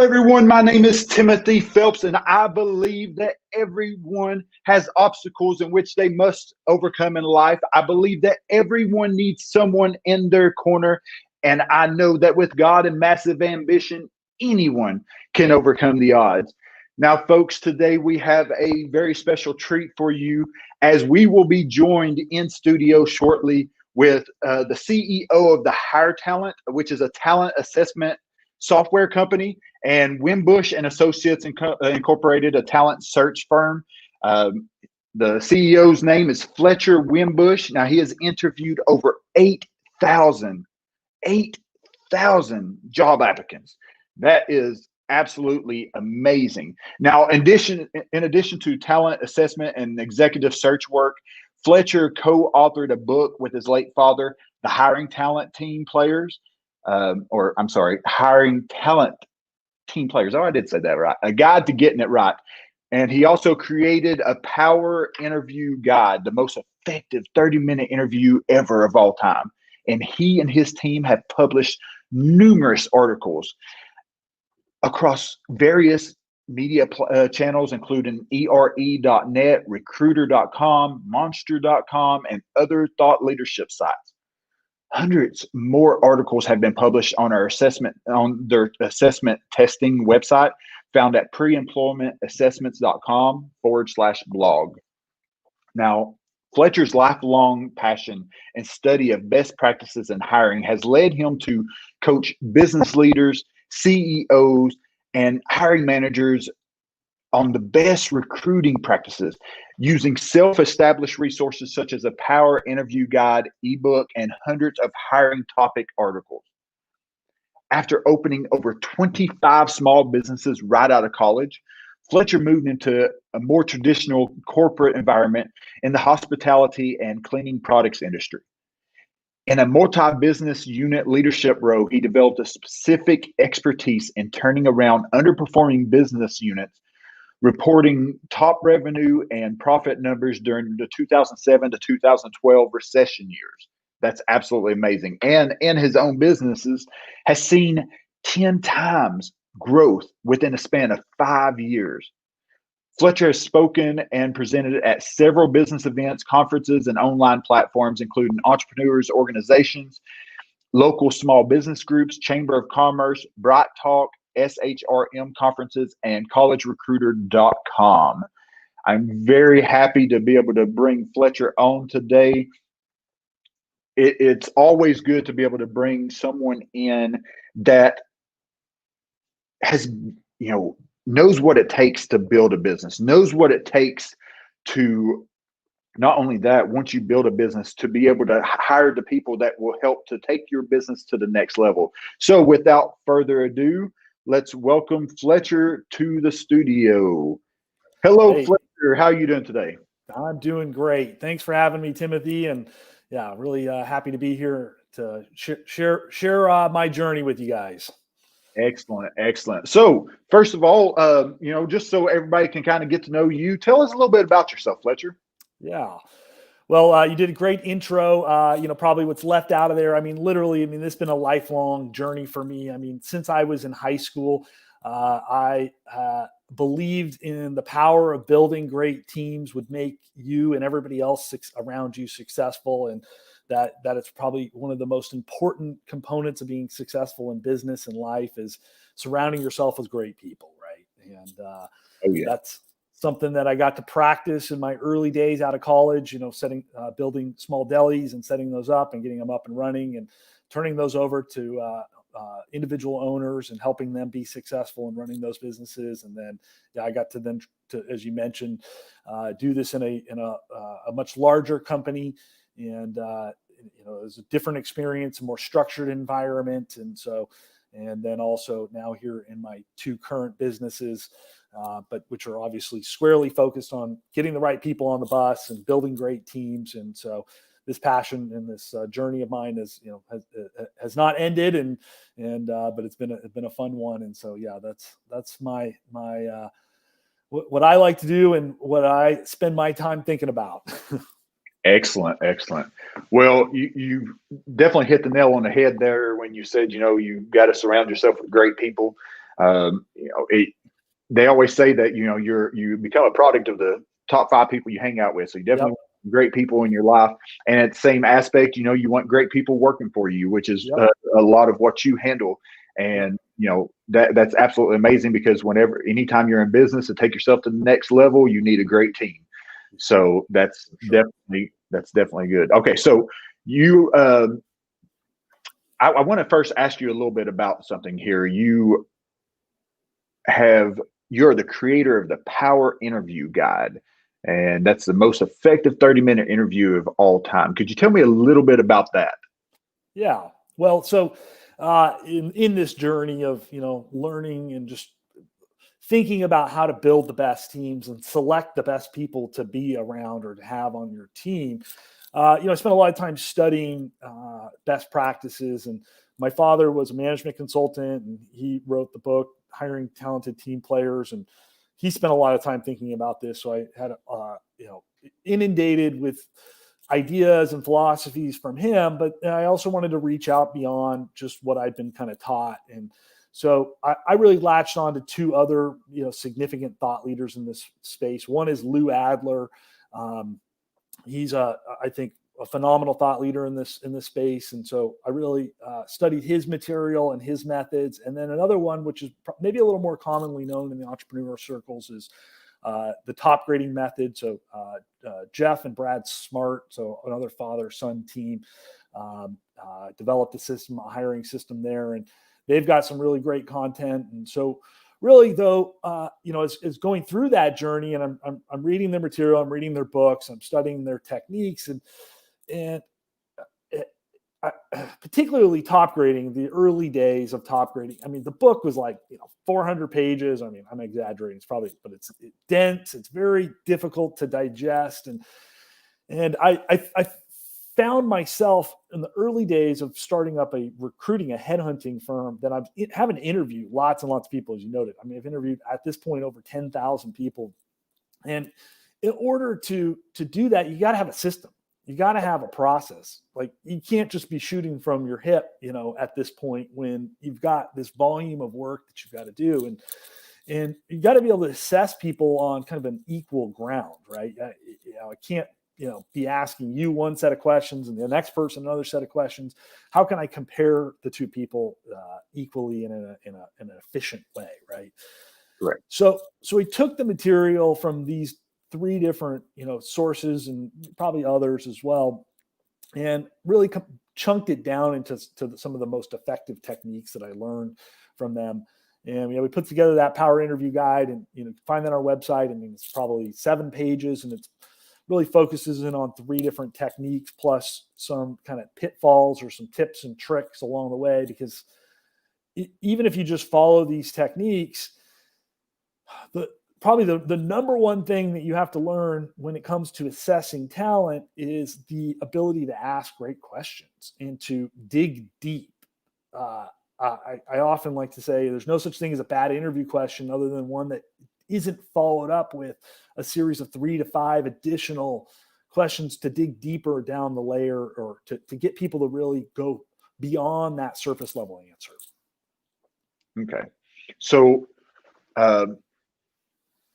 everyone. My name is Timothy Phelps, and I believe that everyone has obstacles in which they must overcome in life. I believe that everyone needs someone in their corner, and I know that with God and massive ambition, anyone can overcome the odds. Now, folks, today we have a very special treat for you as we will be joined in studio shortly with the CEO of the Hire Talent, which is a talent assessment software company, and Wimbush and Associates Incorporated, a talent search firm. The CEO's name is Fletcher Wimbush. Now, he has interviewed over 8,000 job applicants. That is absolutely amazing. Now, in addition to talent assessment and executive search work, Fletcher co-authored a book with his late father, The Hiring Talent Team Players, Hiring Talent Team Players. Oh, I did say that right. A guide to getting it right. And he also created a power interview guide, the most effective 30-minute interview ever of all time. And he and his team have published numerous articles across various media channels, including ERE.net, Recruiter.com, Monster.com, and other thought leadership sites. Hundreds more articles have been published on their assessment testing website, found at preemploymentassessments.com/blog. Now, Fletcher's lifelong passion and study of best practices in hiring has led him to coach business leaders, CEOs, and hiring managers on the best recruiting practices using self-established resources such as a power interview guide, ebook, and hundreds of hiring topic articles. After opening over 25 small businesses right out of college, Fletcher moved into a more traditional corporate environment in the hospitality and cleaning products industry. In a multi-business unit leadership role, he developed a specific expertise in turning around underperforming business units, reporting top revenue and profit numbers during the 2007 to 2012 recession years. That's absolutely amazing. And in his own businesses, has seen 10 times growth within a span of 5 years. Fletcher has spoken and presented at several business events, conferences, and online platforms, including entrepreneurs, organizations, local small business groups, Chamber of Commerce, Bright Talk, SHRM conferences, and collegerecruiter.com. I'm very happy to be able to bring Fletcher on today. It's always good to be able to bring someone in that has, knows what it takes to build a business, knows what it takes to, not only that, once you build a business, to be able to hire the people that will help to take your business to the next level. So without further ado, let's welcome Fletcher to the studio. Hello, hey. Fletcher. How are you doing today? I'm doing great. Thanks for having me, Timothy. And yeah, really happy to be here to share my journey with you guys. Excellent. So first of all, just so everybody can kind of get to know you, tell us a little bit about yourself, Fletcher. Yeah. Well, you did a great intro. Probably what's left out of there. Literally, this has been a lifelong journey for me. Since I was in high school, I believed in the power of building great teams would make you and everybody else around you successful. And that it's probably one of the most important components of being successful in business and life is surrounding yourself with great people. Right. And that's something that I got to practice in my early days out of college, building small delis and setting those up and getting them up and running and turning those over to individual owners and helping them be successful in running those businesses. And then I got to as you mentioned, do this in a much larger company. And, it was a different experience, a more structured environment. And then also now here in my two current businesses, but which are obviously squarely focused on getting the right people on the bus and building great teams. And so this passion and this journey of mine has not ended, but it's been a fun one. And so, yeah, that's my what I like to do and what I spend my time thinking about. Excellent. Well, you definitely hit the nail on the head there when you said, you got to surround yourself with great people. They always say that, you become a product of the top 5 people you hang out with. So you definitely Yep. want great people in your life. And at the same aspect, you want great people working for you, which is Yep. a lot of what you handle. And, that's absolutely amazing, because anytime you're in business to take yourself to the next level, you need a great team. So that's definitely good. Okay. So I want to first ask you a little bit about something here. You're the creator of the Power Interview Guide, and that's the most effective 30-minute interview of all time. Could you tell me a little bit about that? Yeah. Well, so in this journey of learning and just thinking about how to build the best teams and select the best people to be around or to have on your team, I spent a lot of time studying best practices. And my father was a management consultant, and he wrote the book Hiring Talented Team Players, and he spent a lot of time thinking about this. So I had inundated with ideas and philosophies from him, but I also wanted to reach out beyond just what I'd been kind of taught. And so I really latched on to 2 other, significant thought leaders in this space. One is Lou Adler. He's I think a phenomenal thought leader in this space. And so I really studied his material and his methods. And then another one, which is maybe a little more commonly known in the entrepreneur circles, is the top grading method. So Jeff and Brad Smart, so another father-son team, developed a hiring system there, and they've got some really great content. And so really, though, as going through that journey, and I'm reading their material, I'm reading their books, I'm studying their techniques, and particularly top grading, the early days of top grading. I mean, the book was like 400 pages. I mean, I'm exaggerating. But it's dense. It's very difficult to digest, and I found myself in the early days of starting up a headhunting firm that I'm having to interview lots and lots of people, as you noted. I mean, I've interviewed at this point over 10,000 people, and in order to do that, you got to have a system. You got to have a process. Like, you can't just be shooting from your hip, at this point, when you've got this volume of work that you've got to do. And you got to be able to assess people on kind of an equal ground, right? I can't, be asking you one set of questions and the next person another set of questions. How can I compare the 2 people equally in an efficient way, right? Right. So we took the material from these 3 different, sources, and probably others as well, and really chunked it down into some of the most effective techniques that I learned from them. And we put together that Power Interview Guide, and find that on our website. I mean, it's probably 7 pages, and it's really focuses in on 3 different techniques, plus some kind of pitfalls or some tips and tricks along the way. Because even if you just follow these techniques, probably the number one thing that you have to learn when it comes to assessing talent is the ability to ask great questions and to dig deep. I often like to say there's no such thing as a bad interview question, other than one that isn't followed up with a series of 3 to 5 additional questions to dig deeper down the layer, or to get people to really go beyond that surface level answer. Okay. So,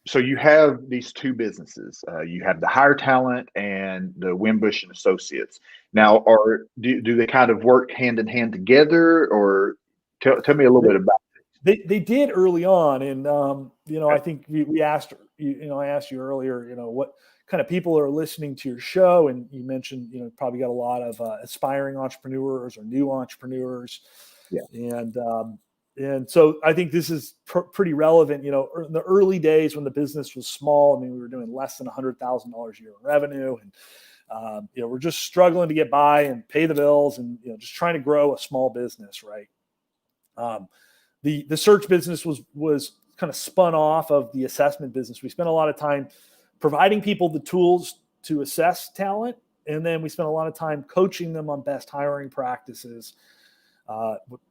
so you have these 2 businesses. You have the Hire Talent and the Wimbush and Associates. Now, do they kind of work hand in hand together, or tell me a little bit about it? They did early on, and I think we asked I asked you earlier, what kind of people are listening to your show, and you mentioned probably got a lot of aspiring entrepreneurs or new entrepreneurs, Yeah. And so I think this is pretty relevant. In the early days when the business was small, I mean, we were doing less than $100,000 a year in revenue, and we're just struggling to get by and pay the bills, and just trying to grow a small business, right? The search business was kind of spun off of the assessment business. We spent a lot of time providing people the tools to assess talent, and then we spent a lot of time coaching them on best hiring practices,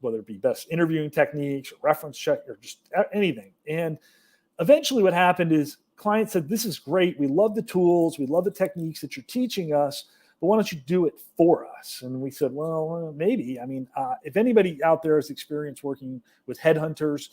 whether it be best interviewing techniques or reference check or just anything. And eventually what happened is clients said, "This is great. We love the tools. We love the techniques that you're teaching us, but why don't you do it for us?" And we said, well, maybe. I mean, if anybody out there has experience working with headhunters,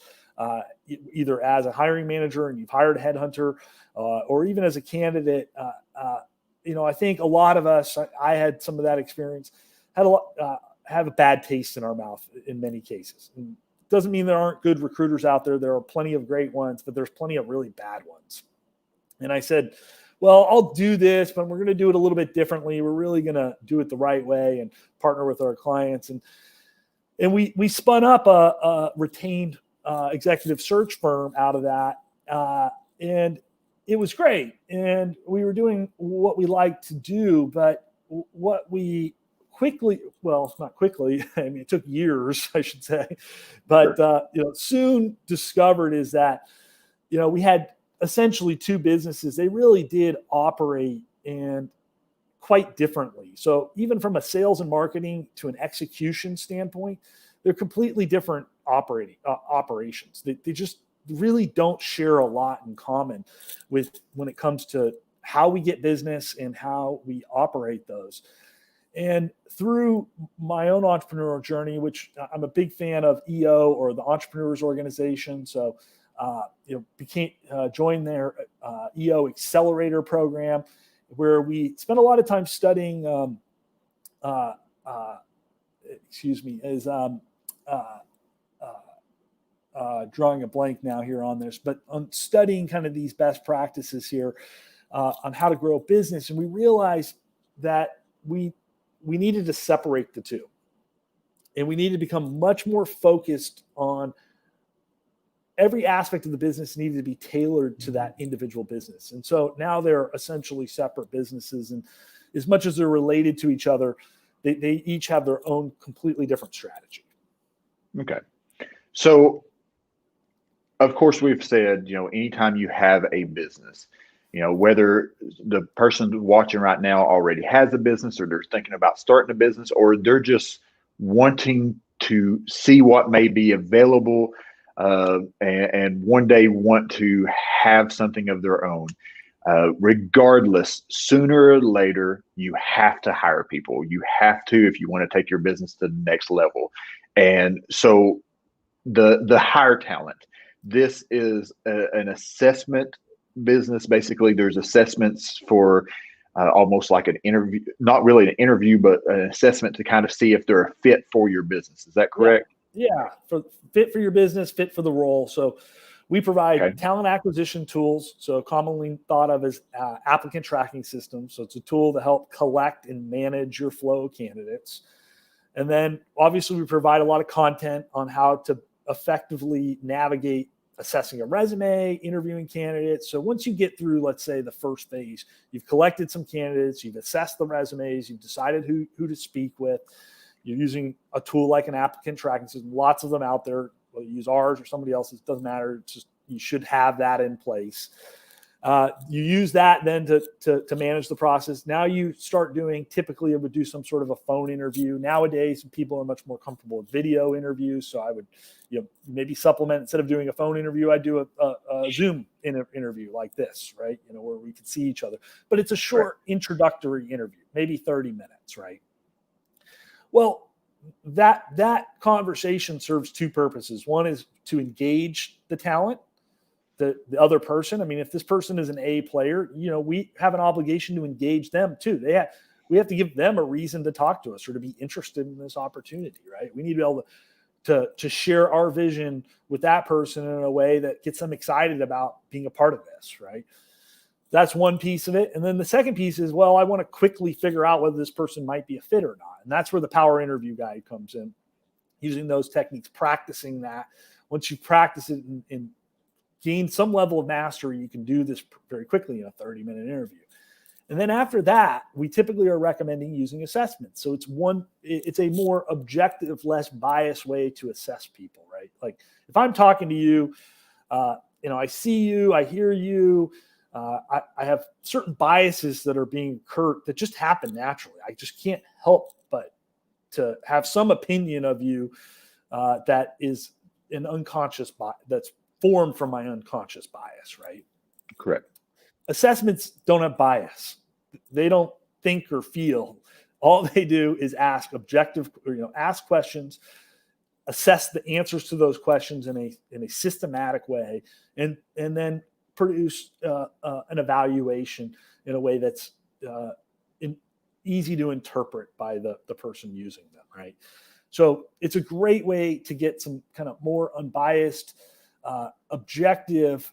either as a hiring manager and you've hired a headhunter, or even as a candidate. I think a lot of us, I had some of that experience, have a bad taste in our mouth in many cases. And it doesn't mean there aren't good recruiters out there. There are plenty of great ones, but there's plenty of really bad ones. And I said, well, I'll do this, but we're going to do it a little bit differently. We're really going to do it the right way and partner with our clients. And we spun up a retained executive search firm out of that. And it was great. And we were doing what we like to do, but what we not quickly, I mean, it took years, I should say, but, soon discovered is that, we had essentially two businesses. They really did operate and quite differently. So even from a sales and marketing to an execution standpoint, they're completely different operations. They just really don't share a lot in common when it comes to how we get business and how we operate those. And through my own entrepreneurial journey, which I'm a big fan of EO, or the Entrepreneurs Organization. So, joined their EO Accelerator program, where we spent a lot of time studying, drawing a blank now here on this, but on studying kind of these best practices here on how to grow a business. And we realized that we needed to separate the two, and we needed to become much more focused on every aspect of the business needed to be tailored to that individual business. And so now they're essentially separate businesses, and as much as they're related to each other, they each have their own completely different strategy. Okay. So of course we've said, anytime you have a business, whether the person watching right now already has a business, or they're thinking about starting a business, or they're just wanting to see what may be available, and one day want to have something of their own. Regardless, sooner or later, you have to hire people. You have to, if you want to take your business to the next level. And so the hire talent, this is an assessment business. Basically, there's assessments for almost like an interview, not really an interview, but an assessment to kind of see if they're a fit for your business. Is that correct? Yeah. Fit for your business, fit for the role. So we provide talent acquisition tools, so commonly thought of as applicant tracking systems. So it's a tool to help collect and manage your flow of candidates. And then obviously we provide a lot of content on how to effectively navigate assessing a resume, interviewing candidates. So once you get through, let's say, the first phase, you've collected some candidates, you've assessed the resumes, you've decided who to speak with. You're using a tool like an applicant tracking system. Lots of them out there. Whether you use ours or somebody else's, it doesn't matter. It's just, you should have that in place. You use that then to manage the process. Now you start doing, typically it would do some sort of a phone interview. Nowadays, people are much more comfortable with video interviews. So I would, maybe supplement, instead of doing a phone interview, I'd do a Zoom interview like this, right? Where we can see each other, but it's a short introductory interview, maybe 30 minutes, right? Well, that conversation serves two purposes. One is to engage the talent, the other person. I mean, if this person is an A player, we have an obligation to engage them too. We have to give them a reason to talk to us or to be interested in this opportunity, right? We need to be able to share our vision with that person in a way that gets them excited about being a part of this, right? That's one piece of it. And then the second piece is, well, I want to quickly figure out whether this person might be a fit or not. And that's where the Power Interview Guide comes in, using those techniques, practicing that. Once you practice it and gain some level of mastery, you can do this very quickly in a 30-minute interview. And then after that, we typically are recommending using assessments. So it's a more objective, less biased way to assess people, right? Like if I'm talking to you, I see you, I hear you, I have certain biases that are being incurred that just happen naturally. I just can't help but to have some opinion of you that is an unconscious bias, that's formed from my unconscious bias, right? Correct. Assessments don't have bias. They don't think or feel. All they do is ask objective, ask questions, assess the answers to those questions in a systematic way, and then produce an evaluation in a way that's easy to interpret by the person using them, right? So it's a great way to get some kind of more unbiased, objective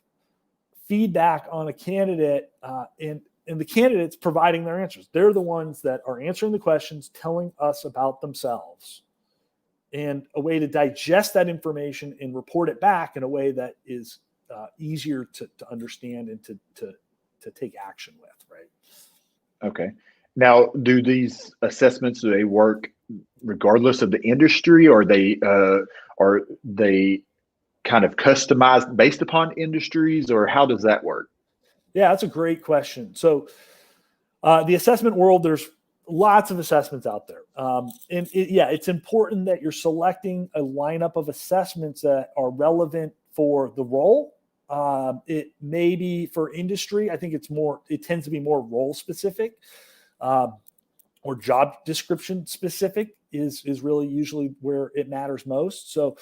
feedback on a candidate, and the candidates providing their answers. They're the ones that are answering the questions, telling us about themselves, and a way to digest that information and report it back in a way that is easier to understand and to take action with, right? Okay. Now, do these assessments, do they work regardless of the industry, or are they kind of customized based upon industries, or how does that work? Yeah, that's a great question. So the assessment world, there's lots of assessments out there. It's important that you're selecting a lineup of assessments that are relevant for the role. It may be for industry. I think it tends to be more role specific, or job description specific is really usually where it matters most. So,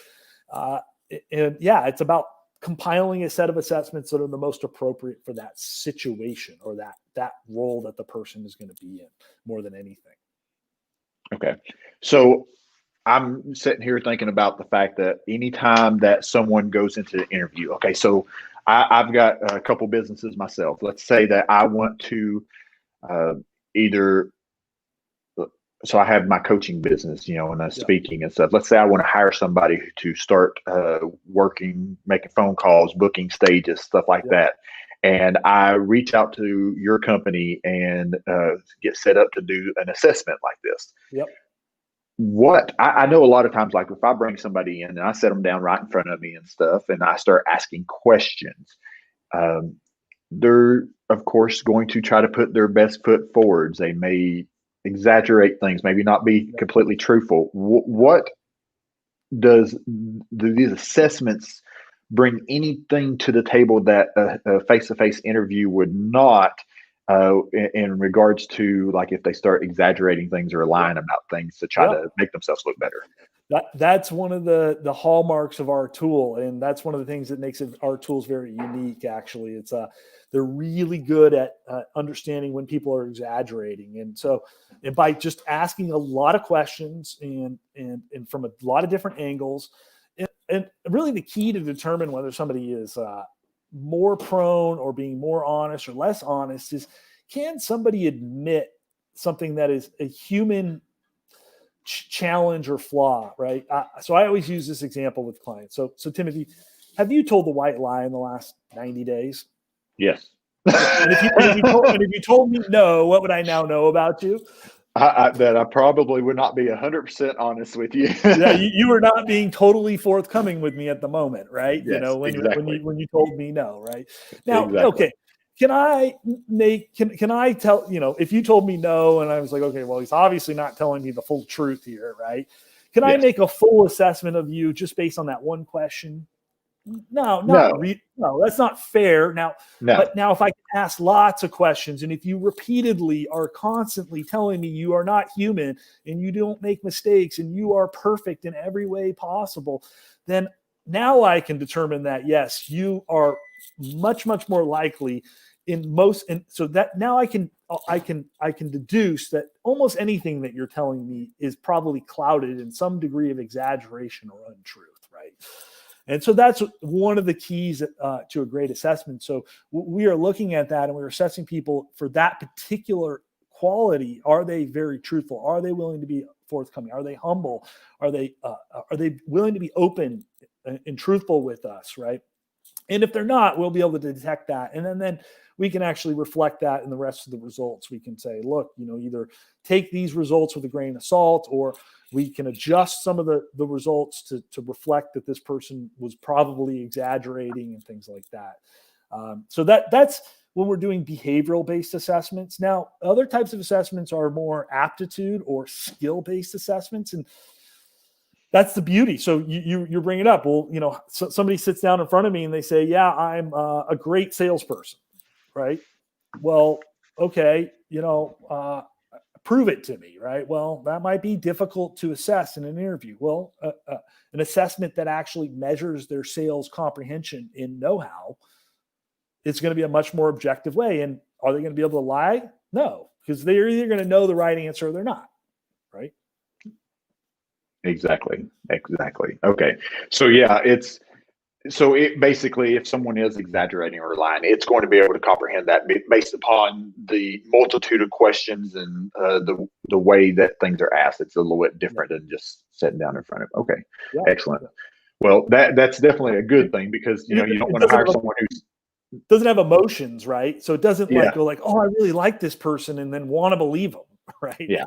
it's about compiling a set of assessments that are the most appropriate for that situation or that role that the person is going to be in more than anything. Okay. So I'm sitting here thinking about the fact that anytime that someone goes into the interview, okay, so I've got a couple businesses myself. Let's say that I want to so I have my coaching business, and speaking and stuff. Let's say I want to hire somebody to start working, making phone calls, booking stages, stuff like that. And I reach out to your company and get set up to do an assessment like this. Yep. What I know a lot of times, like if I bring somebody in and I set them down right in front of me and stuff, and I start asking questions, they're of course going to try to put their best foot forwards. They may exaggerate things, maybe not be completely truthful. What do these assessments bring anything to the table that a face-to-face interview would not, in regards to like if they start exaggerating things or lying about things to try to make themselves look better? That's one of the hallmarks of our tool, and that's one of the things that makes our tools very unique. Actually, it's they're really good at understanding when people are exaggerating, and by just asking a lot of questions and from a lot of different angles, and really the key to determine whether somebody is more prone or being more honest or less honest is, can somebody admit something that is a human challenge or flaw, right? So I always use this example with clients. So Timothy, have you told the white lie in the last 90 days? Yes. And if you told me no, what would I now know about you? That I probably would not be 100% honest with you. Yeah, you are not being totally forthcoming with me at the moment, right? Yes, exactly. when you told me no, right? Now, Exactly. Okay. Can I tell, if you told me no and I was like, okay, well, he's obviously not telling me the full truth here, right? Can I make a full assessment of you just based on that one question? No, that's not fair. But now if I can ask lots of questions, and if you repeatedly are constantly telling me you are not human and you don't make mistakes and you are perfect in every way possible, then now I can determine that, yes, you are much, much more likely and so that now I can deduce that almost anything that you're telling me is probably clouded in some degree of exaggeration or untruth, right? And so that's one of the keys to a great assessment. So we are looking at that and we're assessing people for that particular quality. Are they very truthful? Are they willing to be forthcoming? Are they humble? Are they willing to be open and truthful with us, right? And if they're not, we'll be able to detect that. And then we can actually reflect that in the rest of the results. We can say, look, either take these results with a grain of salt, or we can adjust some of the results to reflect that this person was probably exaggerating and things like that. So that's when we're doing behavioral-based assessments. Now, other types of assessments are more aptitude or skill-based assessments, and that's the beauty. So you bring it up. Well, so somebody sits down in front of me and they say, yeah, I'm a great salesperson, right? Well, okay, prove it to me, right? Well, that might be difficult to assess in an interview. Well, an assessment that actually measures their sales comprehension in know-how, it's going to be a much more objective way. And are they going to be able to lie? No, because they're either going to know the right answer or they're not, right? Exactly. Okay. So yeah, it basically, if someone is exaggerating or lying, it's going to be able to comprehend that based upon the multitude of questions and the way that things are asked. It's a little bit different than just sitting down in front of. Okay, excellent. Well, that's definitely a good thing, because you don't want to hire someone who's doesn't have emotions, right? So it doesn't go like, oh, I really like this person, and then want to believe them, right? Yeah.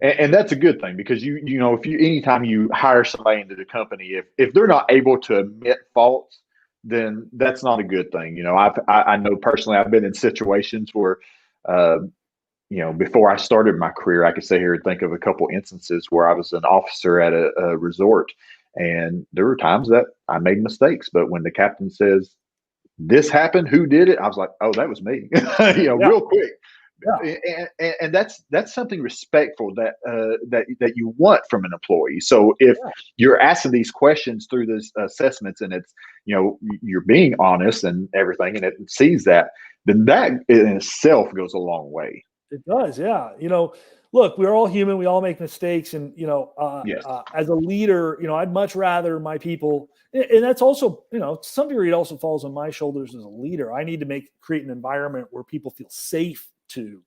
And that's a good thing, because if anytime you hire somebody into the company, if they're not able to admit faults, then that's not a good thing. I know personally, I've been in situations where, before I started my career, I could sit here and think of a couple instances where I was an officer at a resort, and there were times that I made mistakes. But when the captain says, "This happened, who did it?" I was like, "Oh, that was me," real quick. Yeah. And that's something respectful that you want from an employee. So if you're asking these questions through these assessments, and it's you're being honest and everything, and it sees that, then that in itself goes a long way. It does, yeah. Look, we're all human. We all make mistakes, and as a leader, I'd much rather my people. And that's also, to some degree, it also falls on my shoulders as a leader. I need to create an environment where people feel safe to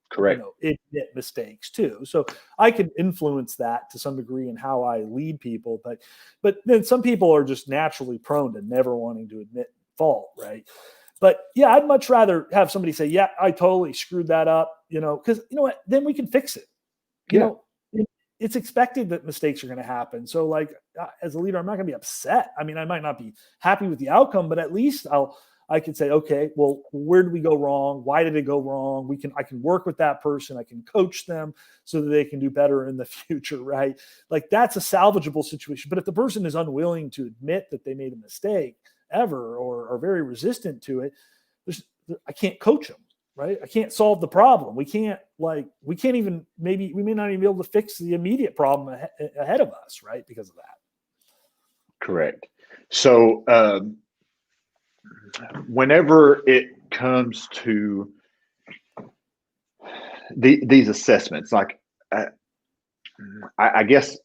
admit mistakes too. So I can influence that to some degree in how I lead people, but then some people are just naturally prone to never wanting to admit fault, right? But yeah, I'd much rather have somebody say, yeah, I totally screwed that up, because you know what, then we can fix it. It's expected that mistakes are going to happen. So as a leader, I'm not going to be upset. I mean, I might not be happy with the outcome, but at least I can say, okay, well, where did we go wrong? Why did it go wrong? I can work with that person. I can coach them so that they can do better in the future, right? That's a salvageable situation. But if the person is unwilling to admit that they made a mistake ever, or are very resistant to it, I can't coach them, right? I can't solve the problem. We may not even be able to fix the immediate problem ahead of us, right? Because of that. Correct. So, whenever it comes to these assessments, I guess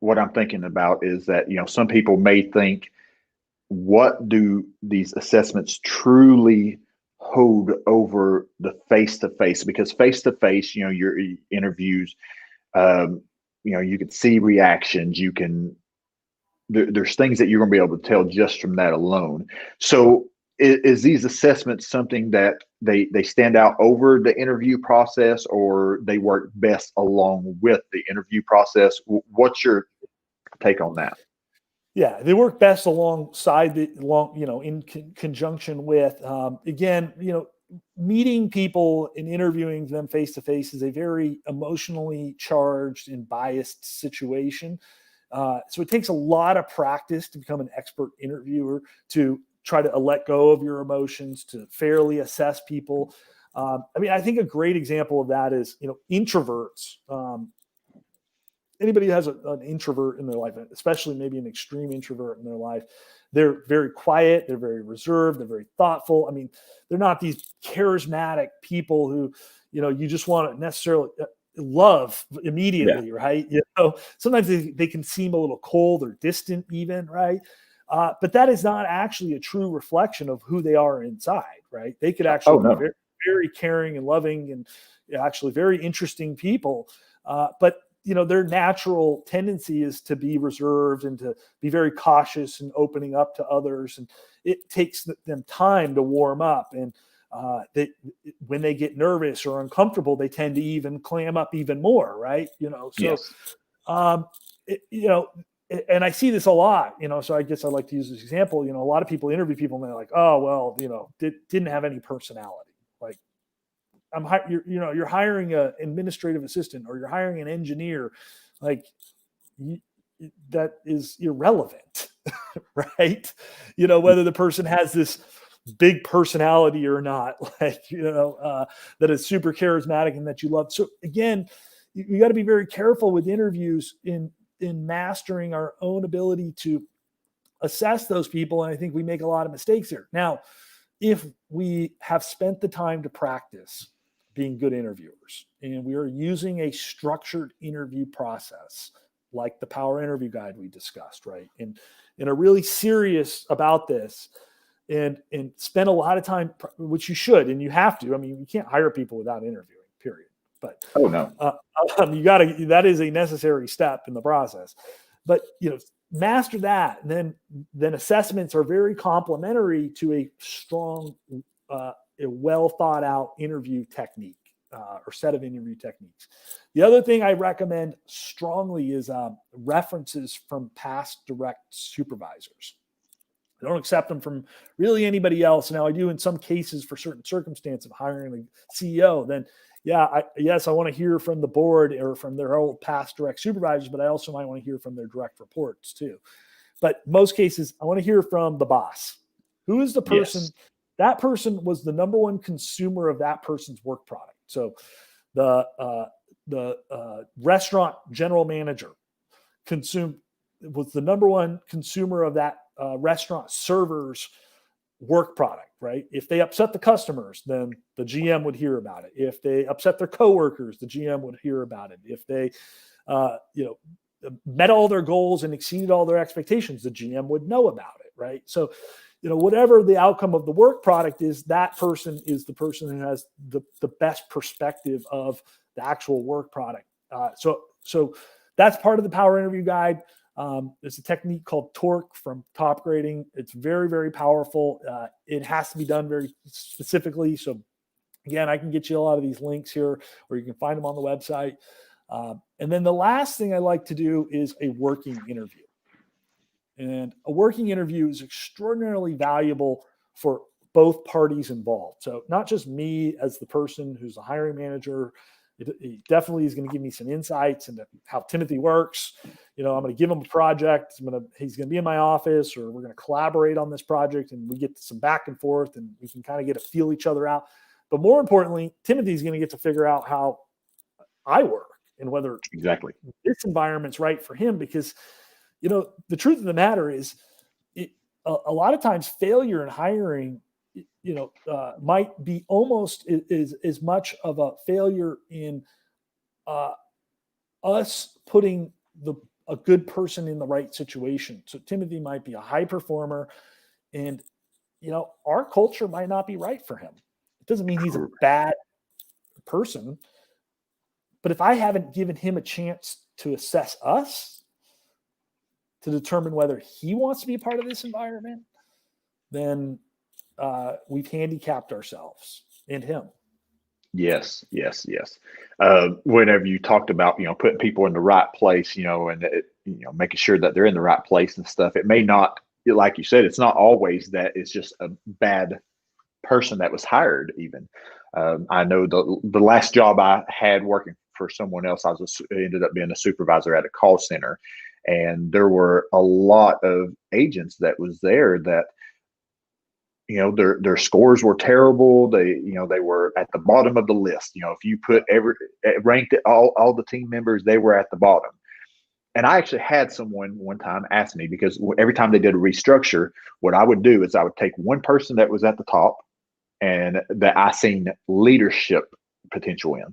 what I'm thinking about is that some people may think, what do these assessments truly hold over the face-to-face? Because face-to-face, your interviews, you can see reactions, there's things that you're going to be able to tell just from that alone. So is these assessments something that they stand out over the interview process, or they work best along with the interview process? What's your take on that? Yeah, they work best alongside in conjunction with, again, meeting people and interviewing them face to face is a very emotionally charged and biased situation. So it takes a lot of practice to become an expert interviewer, to try to let go of your emotions, to fairly assess people. I think a great example of that is, introverts. Anybody who has an introvert in their life, especially maybe an extreme introvert in their life, they're very quiet, they're very reserved, they're very thoughtful. I mean, they're not these charismatic people who, you just want to necessarily love immediately, right? Sometimes they can seem a little cold or distant even, right? But that is not actually a true reflection of who they are inside, right? They could actually be very, very caring and loving and actually very interesting people. But their natural tendency is to be reserved and to be very cautious and opening up to others. And it takes them time to warm up. And when they get nervous or uncomfortable, they tend to even clam up even more, right? And I see this a lot, so I guess I like to use this example. A lot of people interview people and they're like, oh, well, didn't have any personality. Like, you're hiring an administrative assistant, or you're hiring an engineer, that is irrelevant, right? Whether the person has this big personality or not, like, that is super charismatic and that you love. So again, you got to be very careful with interviews in mastering our own ability to assess those people. And I think we make a lot of mistakes here. Now, if we have spent the time to practice being good interviewers and we are using a structured interview process, like the Power Interview Guide we discussed, right? And are really serious about this and spend a lot of time, which you should, and you have to. I mean, you can't hire people without interviewing, period. But oh no, that is a necessary step in the process. But master that, and then assessments are very complementary to a strong, a well thought out interview technique or set of interview techniques. The other thing I recommend strongly is references from past direct supervisors. I don't accept them from really anybody else. Now, I do in some cases for certain circumstances of hiring a CEO. Then, I want to hear from the board or from their old past direct supervisors, but I also might want to hear from their direct reports too. But most cases, I want to hear from the boss. Who is the person? Yes. That person was the number one consumer of that person's work product. So the restaurant general manager was the number one consumer of that restaurant server's work product, right? If they upset the customers, then the GM would hear about it. If they upset their coworkers, the GM would hear about it. If they, met all their goals and exceeded all their expectations, the GM would know about it, right? So, whatever the outcome of the work product is, that person is the person who has the best perspective of the actual work product. So that's part of the Power Interview Guide. There's a technique called torque from Top Grading. It's very, very powerful. It has to be done very specifically. So again, I can get you a lot of these links here, or you can find them on the website. And then the last thing I like to do is a working interview. And a working interview is extraordinarily valuable for both parties involved. So not just me as the person who's the hiring manager. It definitely is going to give me some insights into how Timothy works. I'm going to give him a project. He's going to be in my office, or we're going to collaborate on this project, and we get some back and forth, and we can kind of get to feel each other out. But more importantly, Timothy's going to get to figure out how I work and whether exactly this environment's right for him. Because, the truth of the matter is, a lot of times failure in hiring might be almost as much of a failure in us putting a good person in the right situation. So Timothy might be a high performer, and our culture might not be right for him. It doesn't mean he's a bad person, but if I haven't given him a chance to assess us, to determine whether he wants to be a part of this environment, then we've handicapped ourselves and him. Yes. Whenever you talked about, putting people in the right place, and making sure that they're in the right place and stuff, it may not, like you said, it's not always that it's just a bad person that was hired even. I know the last job I had working for someone else, ended up being a supervisor at a call center, and there were a lot of agents that was there that, their scores were terrible. They were at the bottom of the list. If you ranked all the team members, they were at the bottom. And I actually had someone one time ask me, because every time they did a restructure, what I would do is I would take one person that was at the top and that I seen leadership potential in.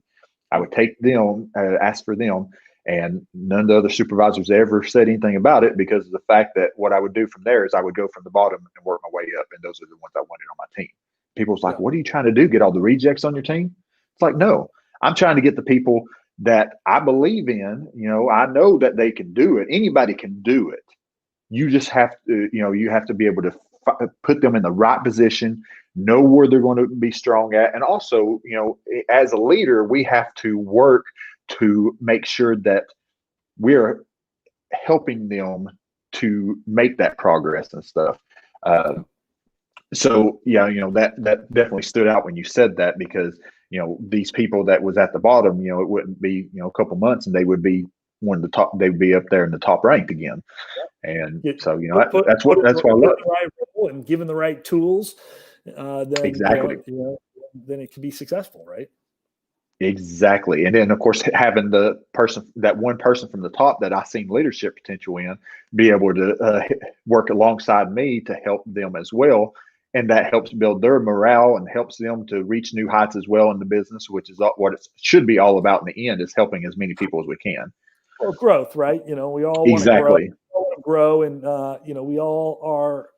I would take them, ask for them, and none of the other supervisors ever said anything about it, because of the fact that what I would do from there is I would go from the bottom and work my way up, and those are the ones I wanted on my team. People was like, "What are you trying to do? Get all the rejects on your team?" It's like, no, I'm trying to get the people that I believe in. I know that they can do it. Anybody can do it. You just have to, you have to be able to put them in the right position, know where they're going to be strong at. And also, as a leader, we have to work to make sure that we're helping them to make that progress and stuff. So yeah, that definitely stood out when you said that, because, these people that was at the bottom, it wouldn't be, a couple months and they would be one of the top, they'd be up there in the top ranked again. And so, that's why I love it. And given the right tools, then Exactly. then it can be successful, right? Exactly. And then, of course, having that one person from the top that I seen leadership potential in be able to work alongside me to help them as well. And that helps build their morale and helps them to reach new heights as well in the business, which is what it should be all about in the end, is helping as many people as we can. Well, growth, right? We all want to grow. Exactly. We all want to grow, and we all are,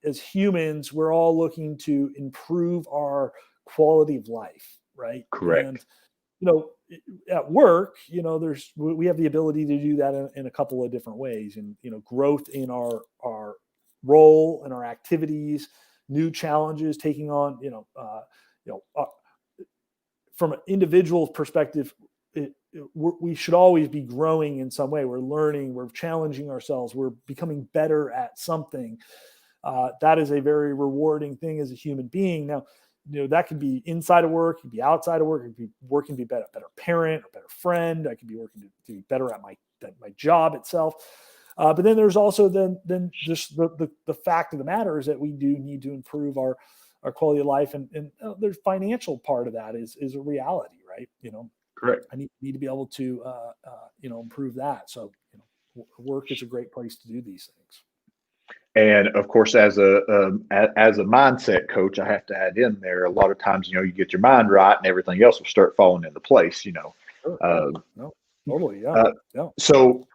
as humans, we're all looking to improve our quality of life, right? And Correct. at work, we have the ability to do that in a couple of different ways, and growth in our role and our activities, new challenges, taking on, from an individual perspective, we should always be growing in some way. We're learning, we're challenging ourselves, we're becoming better at something. That is a very rewarding thing as a human being. Now, that could be inside of work, it could be outside of work, it could be working to be better parent or better friend. I could be working to be better at my job itself. But then there's also then just the fact of the matter is that we do need to improve our quality of life, and there's financial part of that is a reality, right? Correct. I need to be able to improve that. So work is a great place to do these things. And of course, as a mindset coach, I have to add in there, a lot of times, you get your mind right and everything else will start falling into place, Sure. No, totally. Yeah. So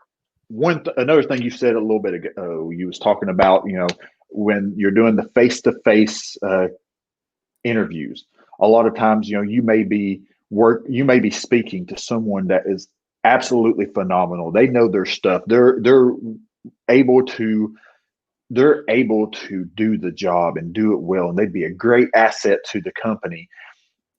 another thing you said a little bit ago, you was talking about, when you're doing the face-to-face interviews, a lot of times, you may be speaking to someone that is absolutely phenomenal. They know their stuff. They're able to do the job and do it well, and they'd be a great asset to the company.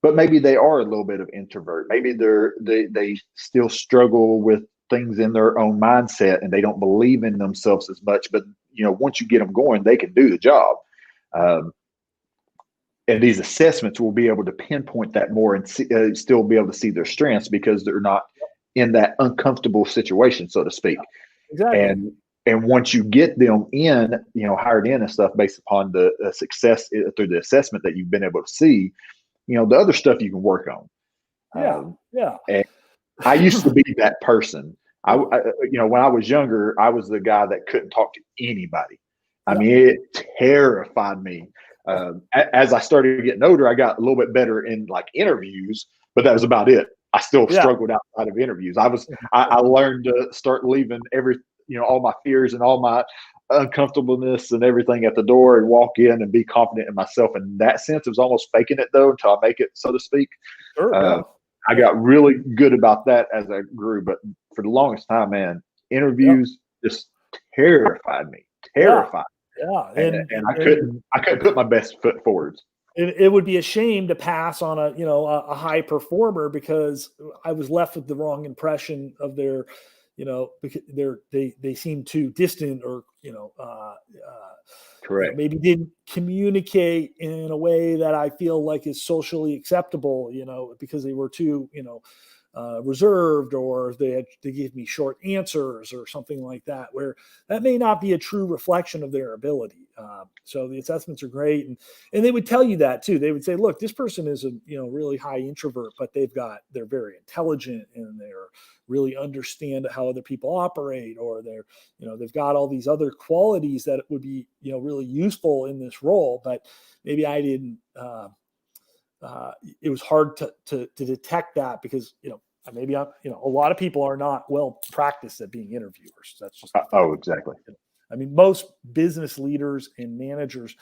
But maybe they are a little bit of introvert. Maybe they still struggle with things in their own mindset, and they don't believe in themselves as much. But once you get them going, they can do the job. And these assessments will be able to pinpoint that more and still be able to see their strengths because they're not in that uncomfortable situation, so to speak. Exactly. And once you get them in, hired in and stuff based upon the success through the assessment that you've been able to see, the other stuff you can work on. Yeah. And I used to be that person. I when I was younger, I was the guy that couldn't talk to anybody. I mean, it terrified me. As I started getting older, I got a little bit better in like interviews, but that was about it. I still struggled outside of interviews. I learned to start leaving all my fears and all my uncomfortableness and everything at the door and walk in and be confident in myself. In that sense, it was almost faking it though until I make it, so to speak. Sure, I got really good about that as I grew, but for the longest time, man, interviews just terrified me. Terrified. Yeah. And I couldn't put my best foot forward. It would be a shame to pass on a high performer because I was left with the wrong impression of their, because they seem too distant or Correct. maybe didn't communicate in a way that I feel like is socially acceptable, because they were too reserved, or they gave me short answers or something like that, where that may not be a true reflection of their ability. So the assessments are great, and they would tell you that too. They would say, look, this person is a really high introvert, but they're very intelligent and they're really understand how other people operate, or they've got all these other qualities that would be really useful in this role, but maybe I didn't. It was hard to detect that because maybe a lot of people are not well practiced at being interviewers. That's just exactly. I mean, most business leaders and managers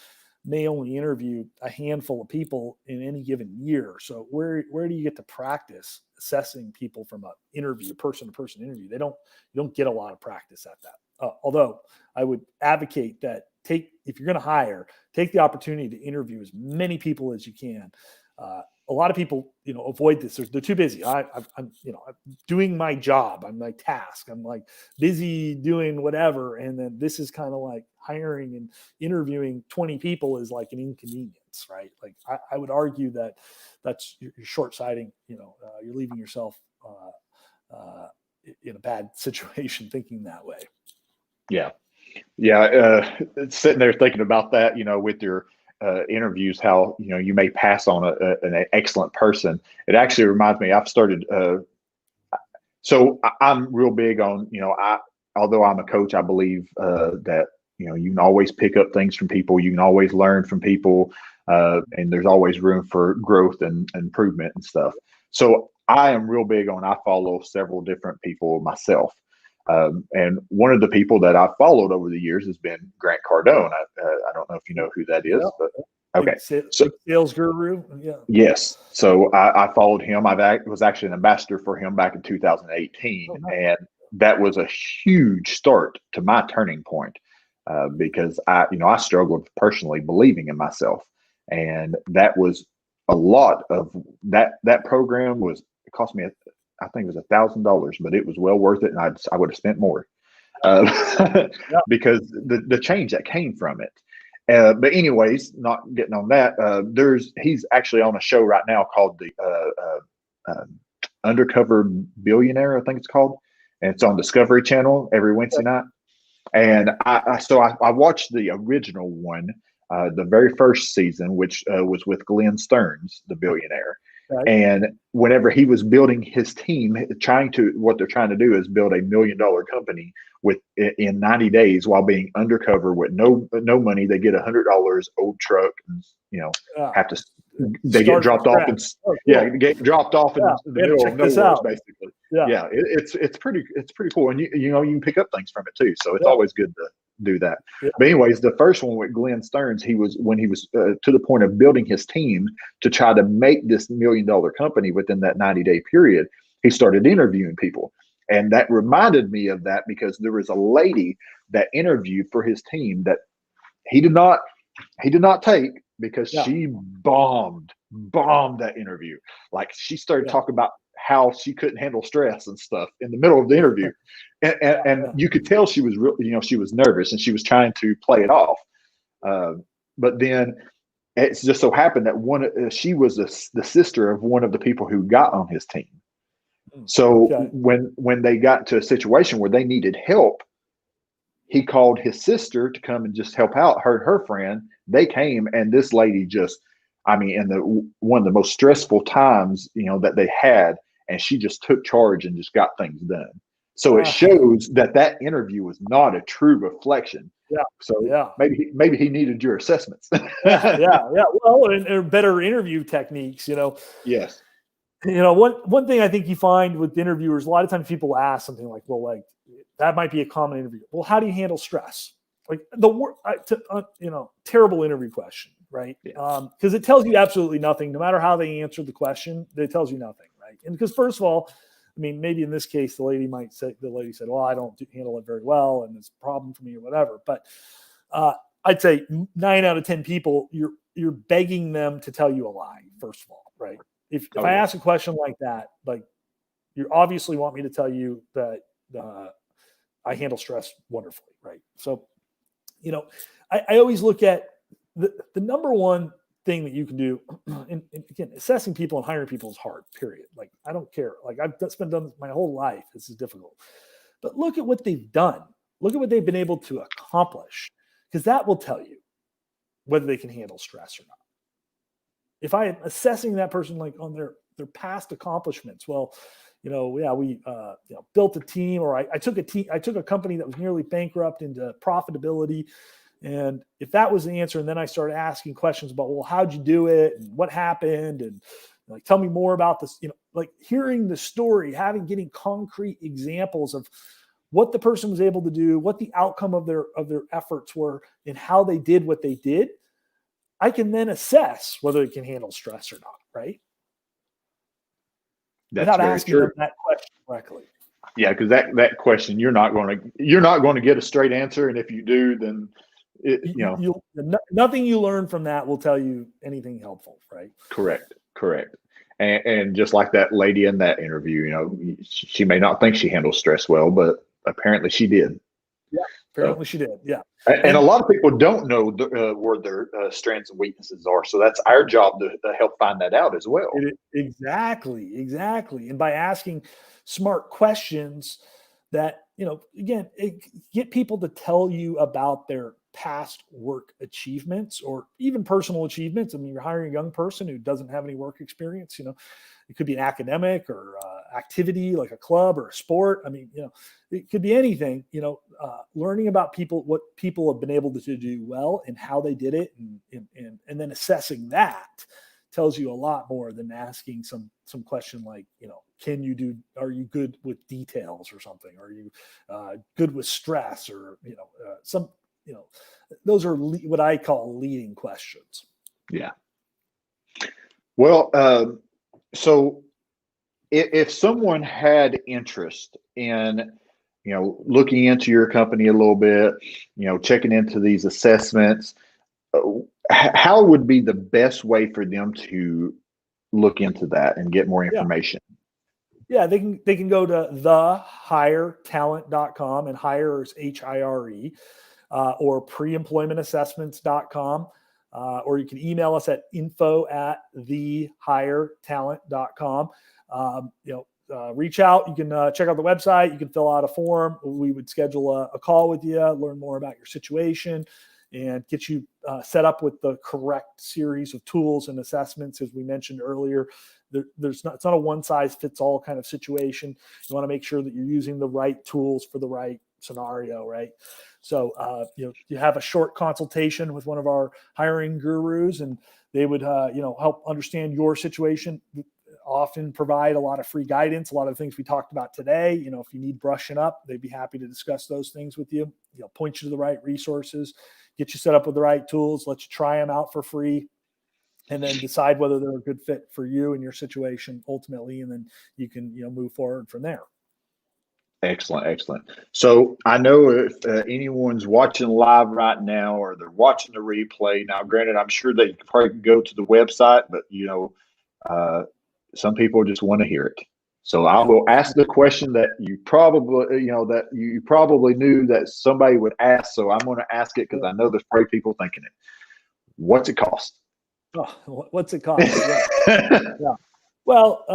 may only interview a handful of people in any given year. So where do you get to practice assessing people from a interview, person to person interview? You don't get a lot of practice at that. Although I would advocate that if you're going to hire, take the opportunity to interview as many people as you can. A lot of people, avoid this. They're too busy. I'm doing my job. I'm my task. I'm like busy doing whatever. And then this is kind of like hiring and interviewing 20 people is like an inconvenience, right? Like I would argue that you're short-sighting. You're leaving yourself in a bad situation thinking that way. Yeah. Sitting there thinking about that, with your interviews how, you may pass on an excellent person. It actually reminds me, I've started, I'm real big on, although I'm a coach, I believe that, you can always pick up things from people. You can always learn from people. And there's always room for growth and improvement and stuff. So I am real big on, I follow several different people myself. And one of the people that I've followed over the years has been Grant Cardone. I don't know if you know who that is, but okay. Big sales guru. Yeah. Yes. So I followed him. Was actually an ambassador for him back in 2018. Oh, nice. And that was a huge start to my turning point because I struggled personally believing in myself. And that was a lot of that program it cost me, I think it was $1,000, but it was well worth it. And I would have spent more because the change that came from it. But anyways, not getting on that, he's actually on a show right now called the Undercover Billionaire, I think it's called. And it's on Discovery Channel every Wednesday night. And I watched the original one, the very first season, which was with Glenn Stearns, the billionaire. Right. And whenever he was building his team, what they're trying to do is build $1 million company in 90 days while being undercover with no money. They get $100, old truck, and they get dropped off and get dropped off in the middle of nowhere, basically. Yeah, it's pretty cool, and you can pick up things from it too. So it's always good to do that. Yeah. But anyways, the first one with Glenn Stearns, when he was to the point of building his team to try to make this $1 million company within that 90-day period, he started interviewing people. And that reminded me of that because there was a lady that interviewed for his team that he did not take because she bombed that interview. Like she started talking about how she couldn't handle stress and stuff in the middle of the interview. And you could tell she was she was nervous and she was trying to play it off. But then it's just so happened that she was the sister of one of the people who got on his team. So when they got to a situation where they needed help, he called his sister to come and just help out, her friend. They came, and this lady in one of the most stressful times, that they had, and she just took charge and just got things done. So it shows that interview was not a true reflection. Yeah. So maybe he needed your assessments. Yeah. Well, and better interview techniques, Yes. One thing I think you find with interviewers, a lot of times people ask something like, well, like that might be a common interview. Well, how do you handle stress? Like terrible interview question, right? Because it tells you absolutely nothing. No matter how they answer the question, it tells you nothing, right? And because first of all, maybe in this case, the lady said, well, I don't handle it very well, and it's a problem for me or whatever. But I'd say 9 out of 10 people, you're begging them to tell you a lie, first of all, right? If I ask a question like that, like you obviously want me to tell you that I handle stress wonderfully, right? So, I always look at the number one thing that you can do, and again, assessing people and hiring people is hard, period. Like, I don't care. Like, I've done my whole life. This is difficult. But look at what they've done. Look at what they've been able to accomplish, because that will tell you whether they can handle stress or not. If I am assessing that person like on their past accomplishments, well, we built a team, or I took a company that was nearly bankrupt into profitability. And if that was the answer, and then I started asking questions about, well, how'd you do it? And what happened? And like, tell me more about this, like hearing the story, getting concrete examples of what the person was able to do, what the outcome of their efforts were, and how they did what they did. I can then assess whether it can handle stress or not, right? That's without asking them that question correctly. Yeah, because that question you're not going to get a straight answer, and if you do, then nothing you learn from that will tell you anything helpful, right? Correct. And just like that lady in that interview, she may not think she handles stress well, but apparently she did. Yeah, apparently she did. Yeah. And a lot of people don't know where their strengths and weaknesses are. So that's our job to help find that out as well. Exactly. And by asking smart questions that, again, get people to tell you about their past work achievements or even personal achievements. I mean, you're hiring a young person who doesn't have any work experience, it could be an academic or activity like a club or a sport. I mean, it could be anything, learning about what people have been able to do well and how they did it. And then assessing that tells you a lot more than asking some question like, are you good with details or something? Are you good with stress or, those are what I call leading questions. Yeah. Well, so if someone had interest in, looking into your company a little bit, checking into these assessments, how would be the best way for them to look into that and get more information? Yeah, they can go to thehiretalent.com, and hire is HIRE, or preemploymentassessments.com. Or you can email us at info@thehiretalent.com. Reach out. You can check out the website. You can fill out a form. We would schedule a call with you, learn more about your situation, and get you set up with the correct series of tools and assessments. As we mentioned earlier, it's not a one-size-fits-all kind of situation. You want to make sure that you're using the right tools for the right scenario, right? So, you have a short consultation with one of our hiring gurus, and they would, help understand your situation. Often provide a lot of free guidance, a lot of the things we talked about today. If you need brushing up, they'd be happy to discuss those things with you. Point you to the right resources, get you set up with the right tools, let you try them out for free, and then decide whether they're a good fit for you and your situation ultimately. And then you can, move forward from there. Excellent. So I know if anyone's watching live right now or they're watching the replay, now granted, I'm sure they could probably go to the website, but some people just want to hear it. So I will ask the question that you probably, you probably knew that somebody would ask. So I'm going to ask it because I know there's probably people thinking it. What's it cost? Oh, what's it cost? Yeah. Well,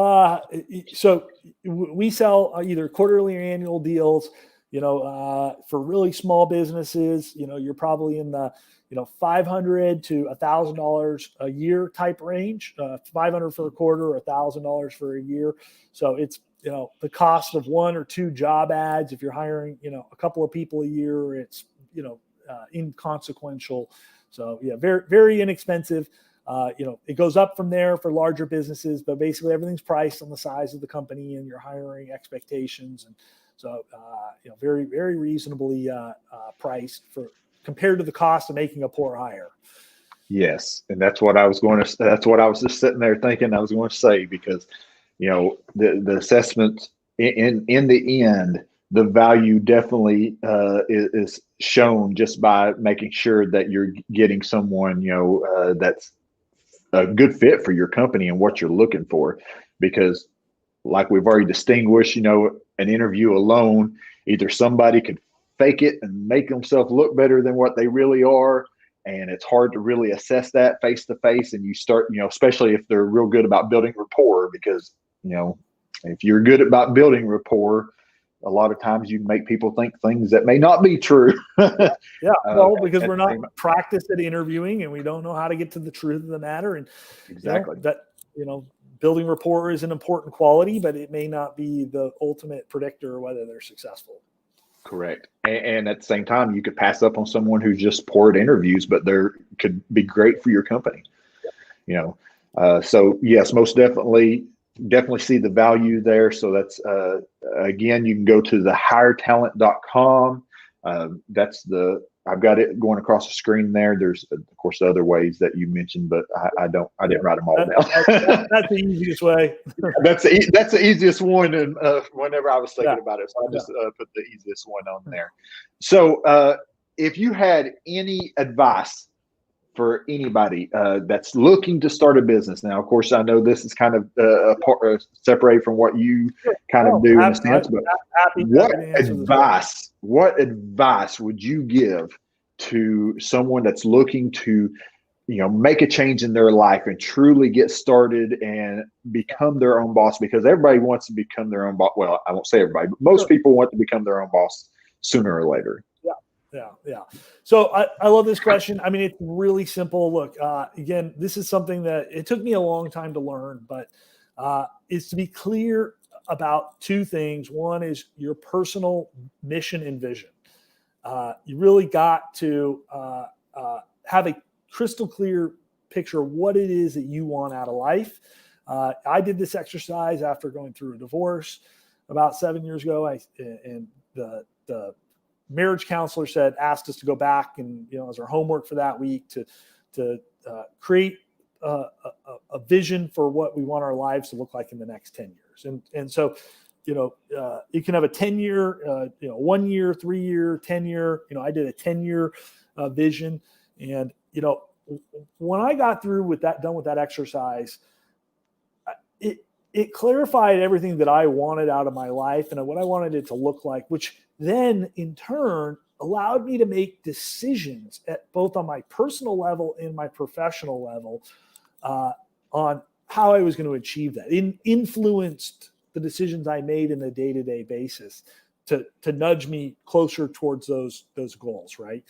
so we sell either quarterly or annual deals. For really small businesses, you're probably in the $500 to $1,000 a year type range. $500 for a quarter, or $1,000 for a year. So it's the cost of one or two job ads. If you're hiring a couple of people a year, it's inconsequential. So yeah, very, very inexpensive. It goes up from there for larger businesses, but basically everything's priced on the size of the company and your hiring expectations. And so, very, very reasonably priced compared to the cost of making a poor hire. Yes. And that's what I was just sitting there thinking I was going to say, because, the assessment in the end, the value definitely is shown just by making sure that you're getting someone, that's a good fit for your company and what you're looking for. Because like we've already distinguished, an interview alone, either somebody could fake it and make themselves look better than what they really are. And it's hard to really assess that face to face. And you start, especially if they're real good about building rapport, because, if you're good about building rapport, a lot of times you make people think things that may not be true. Yeah, because we're not practiced at interviewing and we don't know how to get to the truth of the matter. And exactly building rapport is an important quality, but it may not be the ultimate predictor of whether they're successful. Correct. And at the same time, you could pass up on someone who's just poor at interviews, but they could be great for your company. So yes, most definitely see the value there. So that's, again, you can go to thehiretalent.com. I've got it going across the screen there. There's of course the other ways that you mentioned, but I didn't write them all down. That's the easiest way. That's the easiest one. And whenever I was thinking about it, so I just put the easiest one on there. So if you had any advice for anybody that's looking to start a business. Now, of course, I know this is kind of separated from what you kind of do in a sense, but what advice would you give to someone that's looking to, make a change in their life and truly get started and become their own boss? Because everybody wants to become their own boss. Well, I won't say everybody, but most people want to become their own boss sooner or later. Yeah. Yeah. So I love this question. I mean, it's really simple. Look, again, this is something that it took me a long time to learn, but is to be clear about two things. One is your personal mission and vision. You really got to have a crystal clear picture of what it is that you want out of life. I did this exercise after going through a divorce about 7 years ago. And the marriage counselor asked us to go back and, as our homework for that week to create a vision for what we want our lives to look like in the next 10 years. And so, you can have a 10-year, 1 year, 3 year, 10-year, I did a 10-year vision. And, when I got done with that exercise, it clarified everything that I wanted out of my life and what I wanted it to look like, which then in turn allowed me to make decisions at both on my personal level and my professional level on how I was going to achieve that. Influenced the decisions I made in a day-to-day basis to nudge me closer towards those goals, right?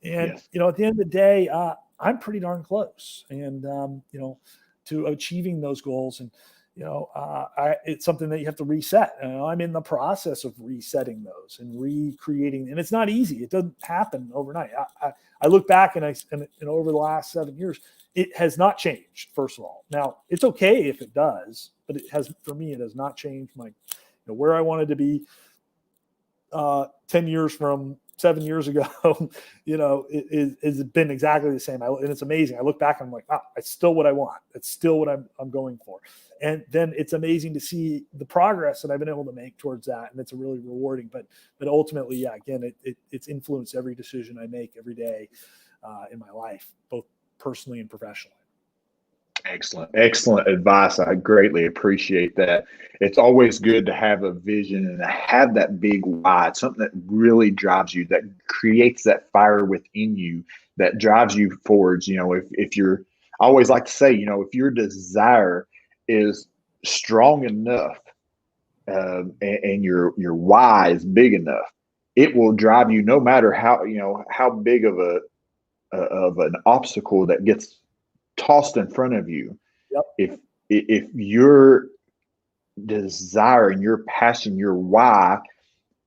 And Yes. at the end of the day, I'm pretty darn close, and to achieving those goals. And it's something that you have to reset. I'm in the process of resetting those and recreating, and it's not easy. It doesn't happen overnight. I look back and over the last 7 years, it has not changed. First of all, now it's okay if it does, but for me, it has not changed my, where I wanted to be 10 years from 7 years ago, it's been exactly the same. And it's amazing. I look back and I'm like, it's still what I want. It's still what I'm going for. And then it's amazing to see the progress that I've been able to make towards that. And it's really rewarding, but ultimately, yeah, again, it's influenced every decision I make every day in my life, both personally and professionally. Excellent advice. I greatly appreciate that. It's always good to have a vision and have that big why, something that really drives you, that creates that fire within you, that drives you forwards. If you're, I always like to say, if your desire is strong enough and your why is big enough, it will drive you no matter how big of an obstacle that gets tossed in front of you. Yep. If your desire and your passion, your why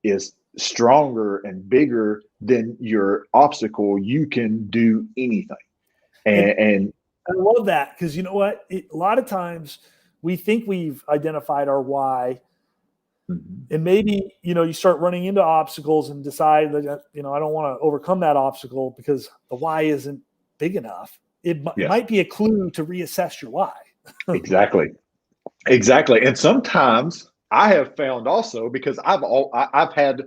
is stronger and bigger than your obstacle, you can do anything. And I love that, because you know what? A lot of times we think we've identified our why, and maybe, you start running into obstacles and decide that, I don't want to overcome that obstacle because the why isn't big enough. It might be a clue to reassess your why. Exactly. And sometimes I have found also, because I've had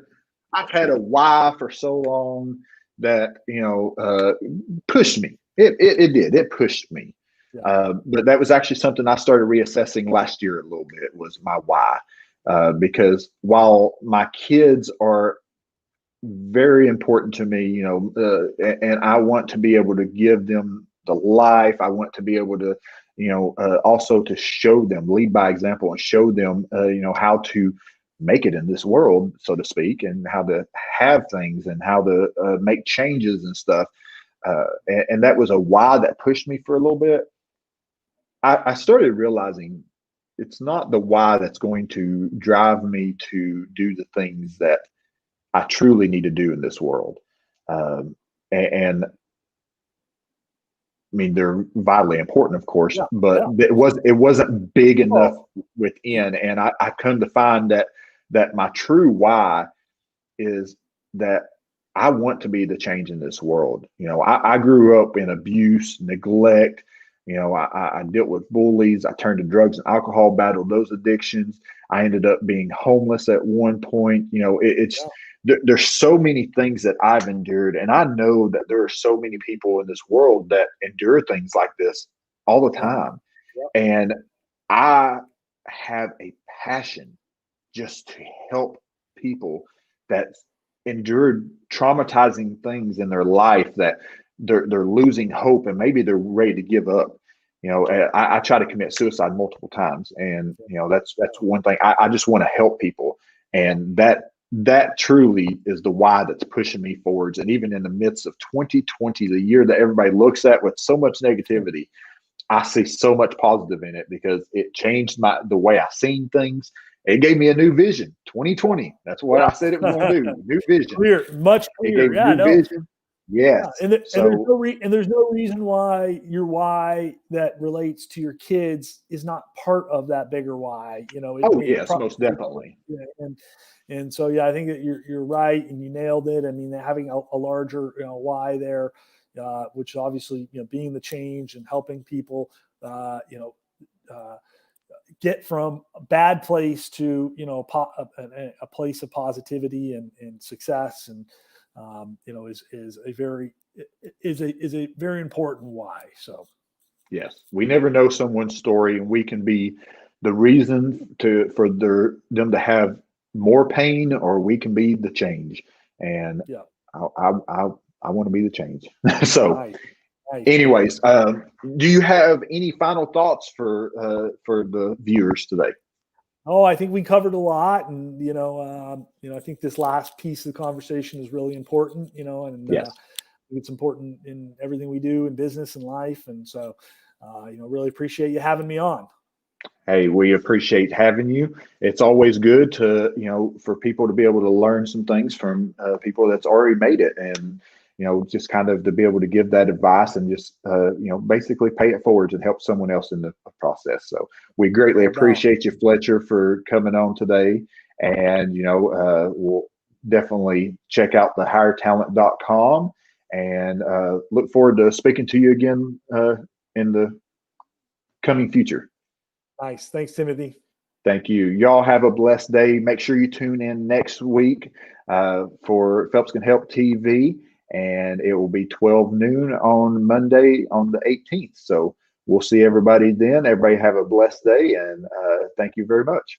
a why for so long that pushed me. It pushed me. Yeah. But that was actually something I started reassessing last year a little bit, was my why. Because while my kids are very important to me, and I want to be able to give them the life. I want to be able to, also to show them, lead by example, and show them, how to make it in this world, so to speak, and how to have things and how to make changes and stuff. And that was a why that pushed me for a little bit. I started realizing it's not the why that's going to drive me to do the things that I truly need to do in this world. And I mean, they're vitally important, of course, but it wasn't big enough within. And I come to find that my true why is that I want to be the change in this world. I grew up in abuse, neglect. I dealt with bullies. I turned to drugs and alcohol, battled those addictions. I ended up being homeless at one point. There's so many things that I've endured, and I know that there are so many people in this world that endure things like this all the time. And I have a passion just to help people that endured traumatizing things in their life, that they're losing hope and maybe they're ready to give up. I try to commit suicide multiple times, and that's one thing. I just want to help people, and that that truly is the why that's pushing me forwards. And even in the midst of 2020, the year that everybody looks at with so much negativity, I see so much positive in it because it changed the way I seen things. It gave me a new vision. 2020. That's what I said it was going to do. New vision. Clear, much It clearer. gave Yeah, new no. vision. Yes. Yeah, and So there's no reason why your why that relates to your kids is not part of that bigger why. You know, oh yes, most definitely. Yeah, and so yeah, I think that you're right, and you nailed it. I mean, having a larger why there, which obviously being the change and helping people, get from a bad place to a place of positivity and success, and is a very important why. So Yes, we never know someone's story, and we can be the reason for them to have more pain, or we can be the change. And yeah, I want to be the change. So, nice, nice. anyways, do you have any final thoughts for the viewers today? Oh, I think we covered a lot, and I think this last piece of the conversation is really important. And Yes. it's important in everything we do in business and life, and so really appreciate you having me on. Hey, we appreciate having you. It's always good to, for people to be able to learn some things from people that's already made it, and, just kind of to be able to give that advice and just, basically pay it forward and help someone else in the process. So we greatly No doubt. appreciate you, Fletcher, for coming on today. And, we'll definitely check out the hiretalent.com and look forward to speaking to you again in the coming future. Nice. Thanks, Timothy. Thank you. Y'all have a blessed day. Make sure you tune in next week for Phelps Can Help TV, and it will be 12 noon on Monday on the 18th. So we'll see everybody then. Everybody have a blessed day, and thank you very much.